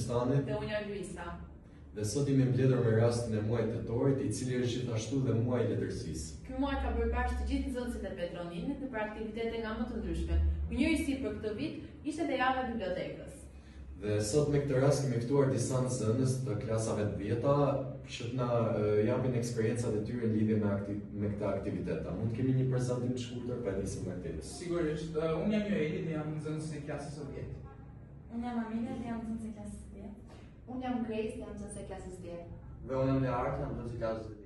Kristanit. Dhe unë jam Luisa. Dhe sot jemi mbledhur me rastin e muajit tetorit, I cili është gjithashtu dhe muaji I letërsisë. Ky muaj ka bërë bashkë të gjithë nxënësit e Petroninit për aktivitete nga më të ndryshme. Njëjësi për këtë vit ishte dhe java e bibliotekës. Dhe sot me këtë rast kemi ftuar disa nxënës të klasave të vjeta që të na japin eksperiencat e tyre në lidhje me këtë aktivitet. Mund të kemi një prezantim të shkurtër pa nisim nga Teles. Sigurisht, unë jam Joeli dhe jam nxënës e klasës së 10. Unë jam Amina dhe jam nxënës e klasës 10. Unë jam Grace dhe jam nxënës e klasës 10. Dhe unë jam Leart, jam nxënës e klasës 10.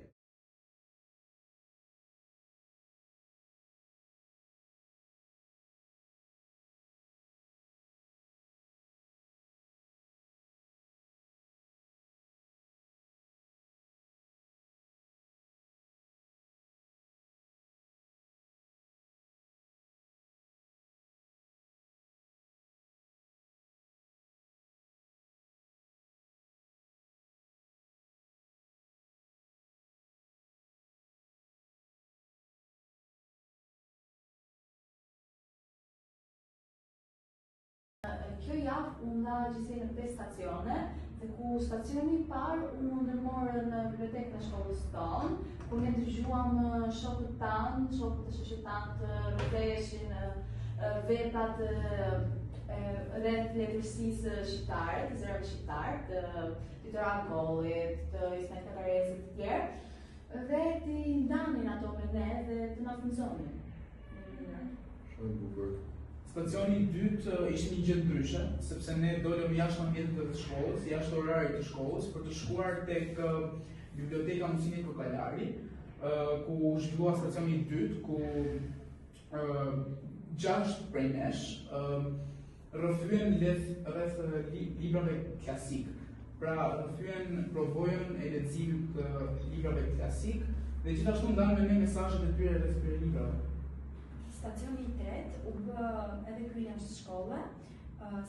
Kjo javë unë dha gjithsej në 5 stacione, dhe ku stacioni I parë unë ndërmorë në bibliotekën e shkollës tonë, ku ne dëgjuam shokët tanë, shokët e shoqet tanë të rrëfeshin veprat rreth letërsisë shqiptare, të zërave shqiptar, të Titor Ankollit, të Ismail Kakaresit të tjerë, dhe ti ndanin ato me ne dhe të na frymëzonin. Shumë bukur. Stacioni I dytë ishte një gjë ndryshe, sepse ne dolëm jashtë ambientit të shkollës, jashtë orarit të shkollës, për të shkuar tek biblioteka Musimit Kokalari, ku zhvillua stacioni I dytë, ku 6 prej nesh rrëfyen rreth librave klasik. Pra rrëfyen provojën e leximit të librave klasik dhe gjithashtu ndanë me ne mesazhet e tyre rreth këtyre librave. Stacioni I tretë u bë edhe ky jashtë shkolle,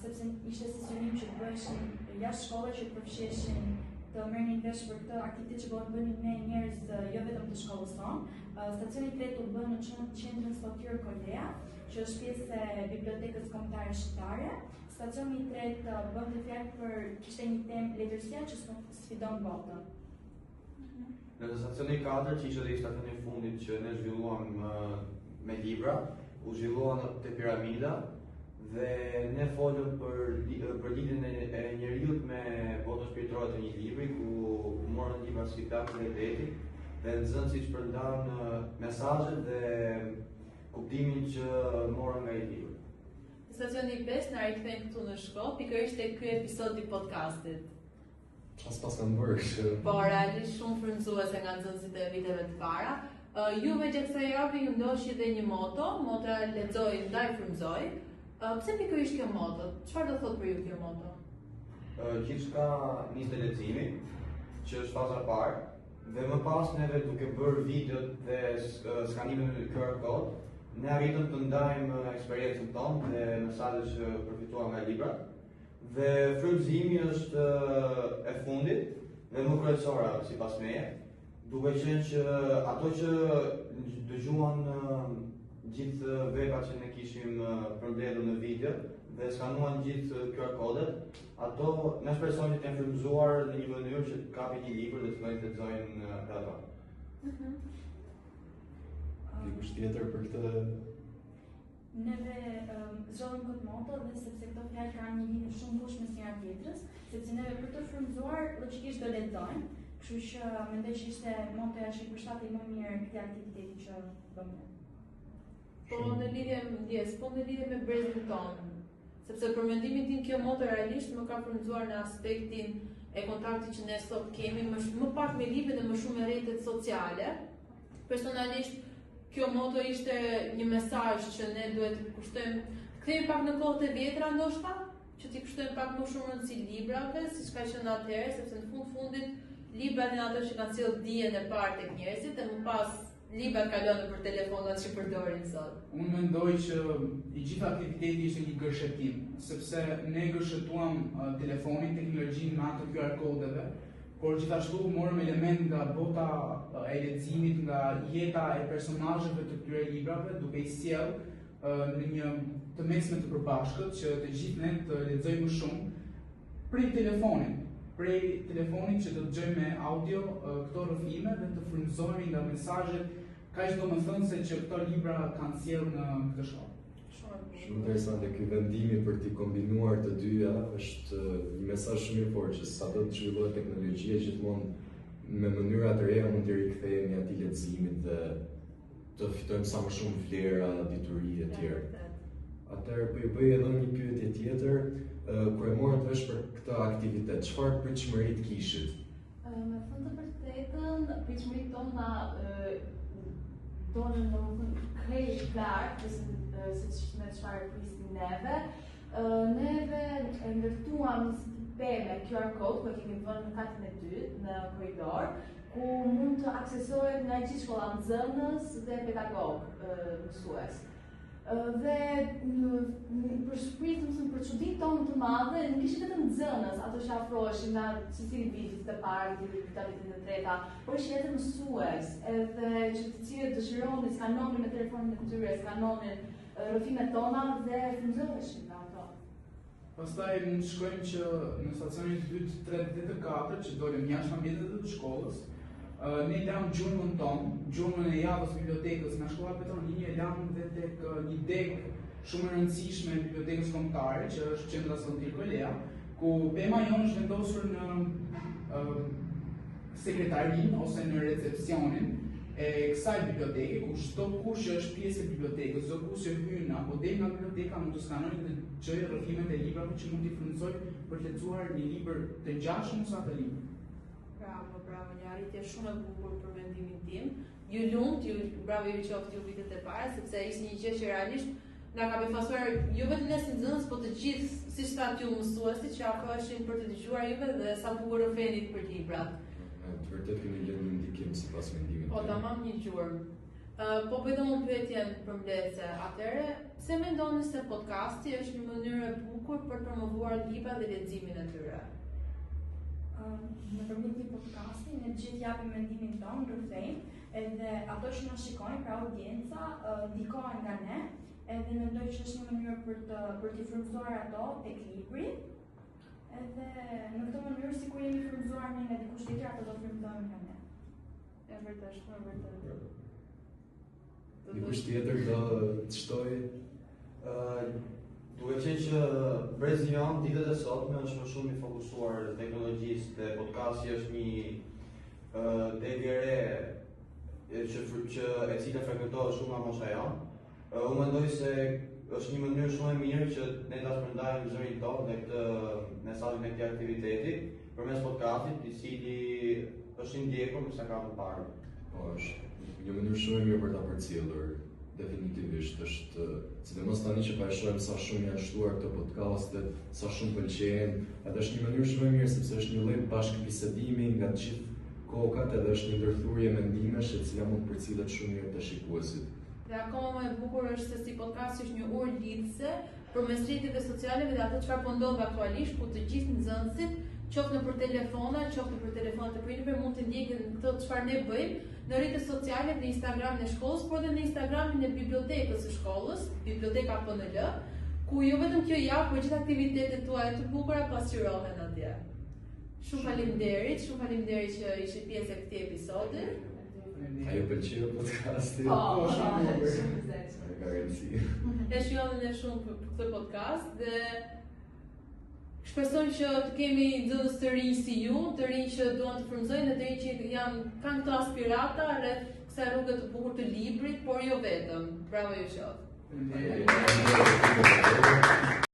sepse ishte sesionim që bëheshin jashtë shkolle që përfshiheshin të merrnin vesh për këtë aktivitet që bënin me njerëz jo vetëm të shkollës tonë. Stacioni I tretë u bë në qendrën Slotyer Kolea, që është pjesë e bibliotekës kombëtare shqiptare. Stacioni I tretë bënte fjalë për kishte një temë letërsia që sfidon botën. Në stacioni I katërt, që ishte dhe stacioni I fundit që ne zhvilluam me libra, u zhvilluan te piramida dhe ne folëm për lidhjen e njeriut me botën shpirtërore të një libri, ku morën libra si Spektakli I Vetit dhe nxënësit shpërndan mesazhet dhe kuptimin që morën nga I libri. Stacioni I 5 na rikthejmë këtu në shkollë, pikërisht tek ky episod I podcastit. Pas kanë bërë kështu. Po, realisht shumë frymëzuese nga nxënësit e viteve të para. Juve gjatë kësaj jave ju ndoshi dhe një moto, motra lexoj ndaj frymëzoj. Pse pikërisht kjo moto? Çfarë do thotë për ju kjo moto? Gjithçka nis te leximi, që është faza e parë, dhe më pas neve duke bërë videot dhe skanimin me QR code, ne arritëm të ndajmë eksperiencën tonë dhe mesazhet që përfituam nga librat. Dhe frymëzimi është e fundit dhe më kryesora sipas meje. Duke qenë që ato që dëgjuan gjithë veprat që ne kishim përmbledhur në video dhe skanuan gjithë QR kodet, ato ne shpresojmë që të jenë frymëzuar në një mënyrë që të kapin një libër dhe të vënë të lexojnë ato. Dikush tjetër për këtë? Neve zgjodhëm këtë moto dhe sepse këto fjalë kanë një lidhje shumë ngushtë mes njëra tjetrës, sepse neve për të frymëzuar logjikisht do lexojmë. Kështu që mendoj që ishte motoja që I përshtatej më mirë këtij aktiviteti që bëmë. Po në lidhje me brezin tonë, sepse për mendimin tim kjo moto realisht më ka frymëzuar në aspektin e kontaktit që ne sot kemi më pak me librin dhe më shumë me rrjetet sociale. Personalisht kjo moto ishte një mesazh që ne duhet të kushtojmë, kthehemi pak në kohët e vjetra ndoshta, që t'i kushtojmë pak më shumë rëndësi librave, siç ka qenë atëherë, sepse në fundit librat janë ato që kanë sjellë dijen e parë tek njerëzit dhe më pas librat kalon nëpër telefonat që përdorin sot. Unë mendoj që I gjithë aktiviteti ishte një gërshetim, sepse ne gërshetuam telefonin, teknologjinë me anë të QR kodeve, por gjithashtu morëm element nga bota e leximit, nga jeta e personazheve të këtyre librave, duke I sjellë në një të mesme të përbashkët që të gjithë ne të lexojmë më shumë prej telefonit që të dëgjojmë me audio këto rrëfime dhe të frymëzohemi nga mesazhet kaq domethënëse që këto libra kanë sjellë në këtë shkollë. Shumë interesante, ky vendimi për t'i kombinuar të dyja është një mesazh shumë i fortë që sado të zhvillohet teknologjia gjithmonë me mënyra të reja mund të rikthehemi atij leximin dhe të fitojmë sa më shumë vlera, dituri e tjerë. Atëherë po ju bëj edhe një pyetje tjetër, kur e morët vesh për këtë aktivitet, çfarë pritshmëri kishit? Me thënë të vërtetën, pritshmëritë tona donën domethënë krejt lartë, siç me çfarë prisnim neve. Neve ndërtuam një sisteme QR code ku e kemi vënë në katin e dytë në korridor, ku mund të aksesohet nga gjithë shkolla nxënës dhe pedagog mësues. Dhe për shpritëm për çuditë tonë të madhe, nuk ishin vetëm nxënës ato që afroheshin nga secili vitit të parë, vitit të treta, por ishin edhe mësues, edhe që të cilët dëshironin, skanonin me telefonin e tyre, skanonin rrëfimet tona dhe frymëzoheshin nga ato. Pastaj mund të shkojmë që në stacionin 2, 3 dhe 4 që dolëm jashtë ambientet të shkollës, ne lam gjurmën tonë, gjurmën e javës bibliotekës nga shkolla Petroninë, e lam dhe tek një deg shumë e rëndësishme e bibliotekës kombëtare, që është qendra Sontir Kolea, ku pema jonë është vendosur në sekretarin ose në recepcionin e kësaj biblioteke, ku çdo kush që është pjesë e bibliotekës, çdo kush që hyn apo del nga biblioteka mund të skanojë dhe gjejë rrëfimet e librave që mund t'i frymëzojë për të lexuar një libër të ngjashëm ose atë libër. Bravo, një arritje shumë e bukur për mendimin tim. Ju lumt, bravo ju qoftë ju vitet e para, sepse ishte një gjë që realisht na ka befasuar jo vetëm ne si nxënës, po të gjithë, siç thatë ju mësuesit që afroheshin për të dëgjuar juve dhe sa bukur ofendit për librat. Të vërtet keni lënë një ndikim sipas mendimit. Po tamam një gjurmë. Po bëj domun pyetjen për mbledhse. Atëherë, pse mendoni se podcasti është një mënyrë e bukur për të promovuar libra dhe leximin e tyre? Nëpërmjet një podcasti, ne gjithë japim mendimin tonë, rrëfejmë, edhe ato që na shikojnë, pra audienca, ndikohen nga ne, edhe mendoj që është një mënyrë për t'i frymëzuar ato tek libri, edhe në këtë mënyrë sikur jemi frymëzuar ne nga dikush tjetër, ato do frymëzohen nga ne. E vërtetë, shumë e vërtetë. Dikush tjetër do të shtojë? Duke qenë që brezi janë ditët e sotme është më shumë i fokusuar në teknologjisë dhe podcasti është një degë e re që e cila frekuentohet shumë nga mosha jonë. Unë mendoj se është një mënyrë shumë e mirë që ne ta shpërndajmë zërin tonë dhe këtë mesazhin e këtij aktiviteti përmes podcastit, i cili është i ndjekur sa ka më parë. Po, është një mënyrë shumë e mirë për ta përcjellur. Definitivisht është, sidomos tani që shohim sa shumë janë shtuar këto podcaste, sa shumë pëlqejnë, edhe është një mënyrë shumë e mirë sepse është një lloj bashkëbisedimi nga të gjithë kokat edhe është një ndërthurje mendimesh e cila mund të përcillet shumë mirë te shikuesit. Dhe akoma më e bukur është se si podcasti është një urë lidhëse përmes rrjeteve sociale dhe ato çfarë po ndodh aktualisht, ku të gjithë nxënësit, qoftë nëpër telefona, qoftë nëpër telefonat e prindërve mund të ndjekin këtë çfarë ne bëjmë në rrjetet sociale, në Instagramin e shkollës, por edhe në Instagramin e bibliotekës së shkollës, biblioteka PNL, ku jo vetëm kjo javë, por gjithë aktivitetet tuaja të bukura pasqyrohen atje. Shumë faleminderit që ishit pjesë e këtij episodi. A ju pëlqeu podcasti? Po, shumë zezë. Ka rëndësi. E shijojmë ne shumë për këtë podcast dhe shpresojmë që të kemi nxënës të rinj si ju, të rinj që duan të frymëzojnë dhe të rinj që kanë këto aspirata rreth kësaj rruge të bukur të librit, por jo vetëm. Bravo ju qoftë.